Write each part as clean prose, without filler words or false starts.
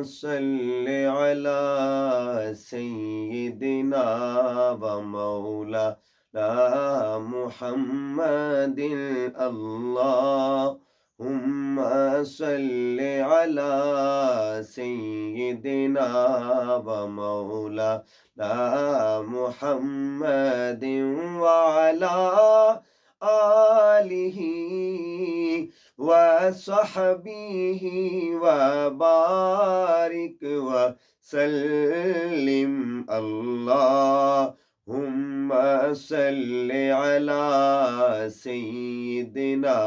صل على سيدنا ومولانا محمد اللهم صل على سيدنا ومولانا محمد وعلى آلہ وصحبہ وبارک وسلم اللہم صل علی سیدنا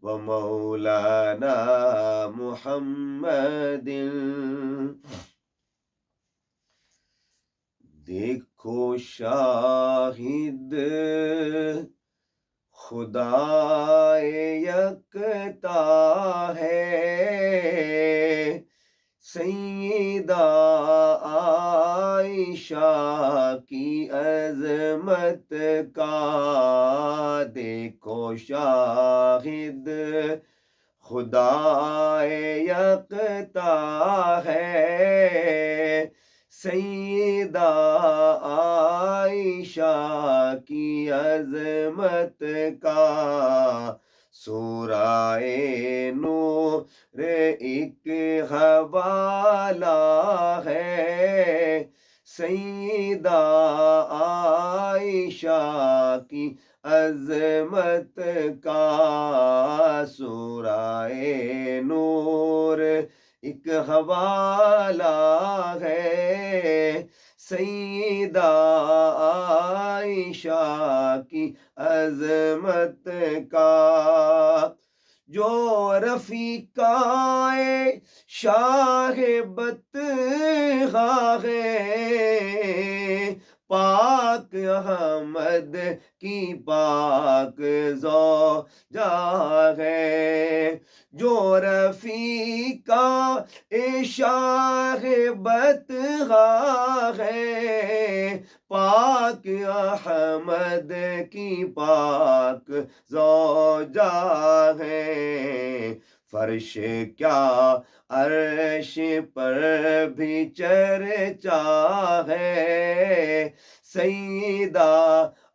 ومولانا محمد۔ دیکھو شاہد خدا یکتا ہے، سیدہ عائشہ کی عظمت کا دیکھو شاہد خدا یکتا ہے، سیدہ عائشہ کی عظمت کا سورہ نور ایک حوالہ ہے، سیدہ عائشہ کی عظمت کا سورہ نور ایک حوالہ ہے، سیدہ عائشہ کی عظمت کا جو رفیقائے شاہ بطحا ہے، پاک احمد کی پاک زوجہ ہے، جو رفیقہ شاہ بطحا ہے، پاک احمد کی پاک زوجہ ہے، فرش کیا عرش پر بھی چرچا ہے، سیدہ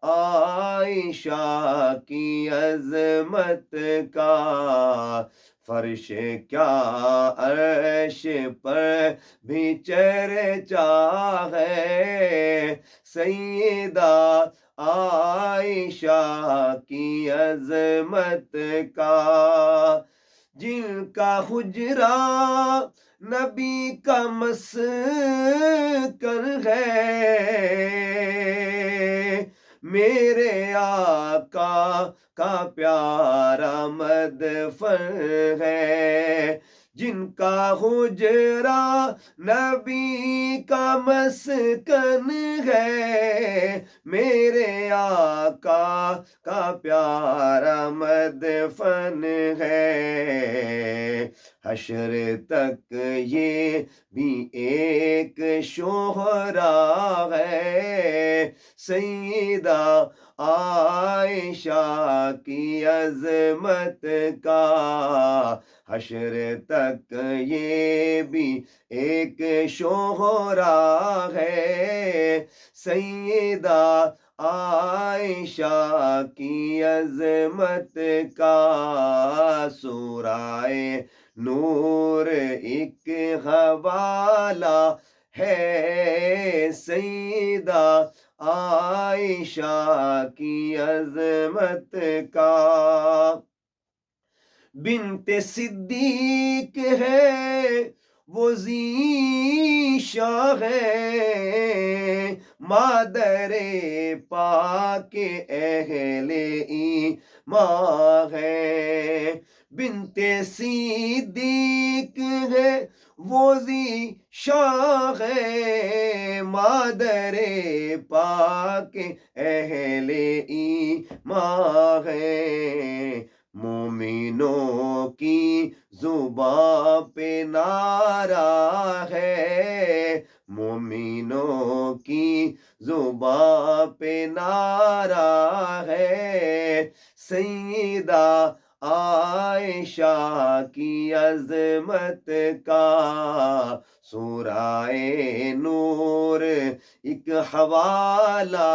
عائشہ کی عظمت کا فرش کیا عرش پر بھی چرچا ہے، سیدہ عائشہ کی عظمت کا جن کا حجرہ نبی کا مسکن ہے، میرے آقا کا پیارا مدفن ہے، جن کا حجرہ نبی کا مسکن ہے، میرے آقا کا پیارا مدفن ہے، حشر تک یہ بھی ایک شہرا ہے، سیدہ عائشہ کی عظمت کا حشر تک یہ بھی ایک شہرا ہے، سیدہ عائشہ کی عظمت کا سورہ نور ایک حوالہ ہے، سیدہ عائشہ کی عظمت کا بنت صدیق ہے وہ ذیشاں ہے، مادر پاک اہل ایمان ہے، بنت صدیق ہے وہ ذیشاں ہے، مادر پاک اہل ایمان ہے، مومنوں کی زباں پہ نعرہ ہے، مومنوں کی زباں پہ نعرہ ہے، سیدہ عائشہ کی عظمت کا، سورہ نور ایک حوالہ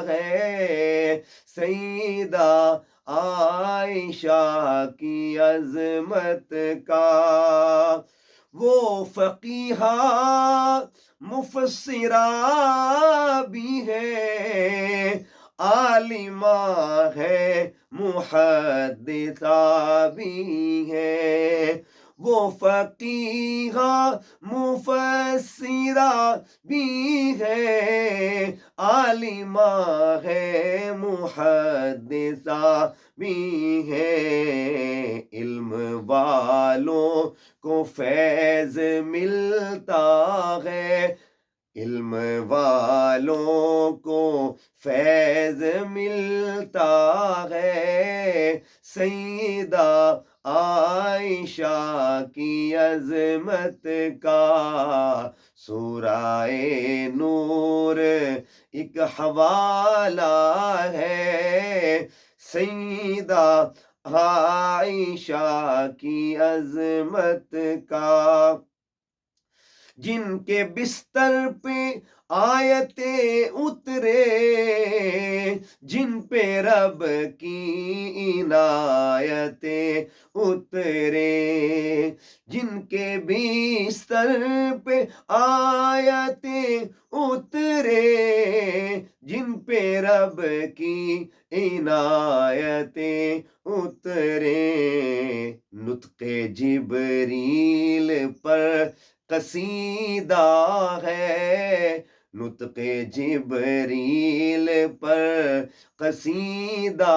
ہے، سیدہ عائشہ کی عظمت کا۔ وہ فقیہہ مفسرہ بھی ہے، عالمہ ہے محدثہ بھی ہے۔ وہ فقیہہ مفسرہ بھی ہے، عالمہ ہے محدثہ بھی ہے۔ علم والوں کو فیض ملتا ہے، علم والوں کو فیض ملتا ہے، سیدہ عائشہ کی عظمت کا، سورہ نور ایک حوالہ ہے، سیدہ عائشہ کی عظمت کا۔ جن کے بستر پہ آیتیں اترے، جن پہ رب کی عنایتیں اترے، جن کے بستر پہ آیتیں اترے، جن پہ رب کی عنایتیں اترے، نطق جبریل پر قصیدہ ہے، نطق جبریل پر قصیدہ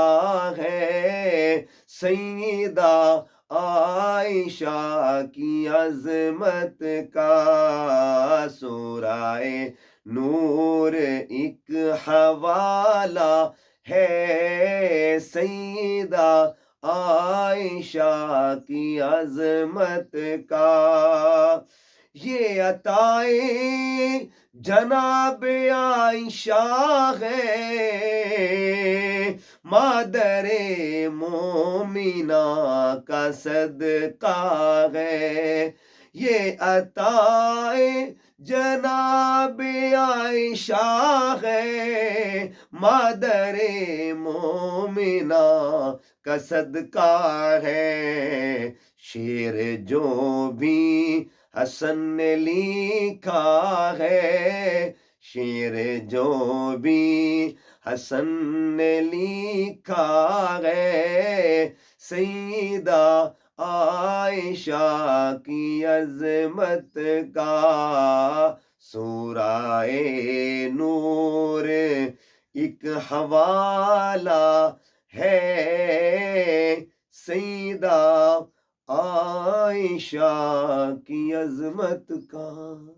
ہے، سیدہ عائشہ کی عظمت کا، سورہ نور ایک حوالہ ہے، سیدہ عائشہ کی عظمت کا۔ یہ عطائے جناب عائشہ ہے، مادر مومنہ کا صدقہ ہے۔ یہ عطائے جناب عائشہ ہے، مادر مومنہ کا صدقہ ہے۔ شعر جو بھی حسن نے لکھا ہے، شعر جو بھی حسن نے لکھا ہے، سیدہ عائشہ کی عظمت کا، سورہ نور ایک حوالہ ہے، سیدہ عائشہ کی عظمت کا۔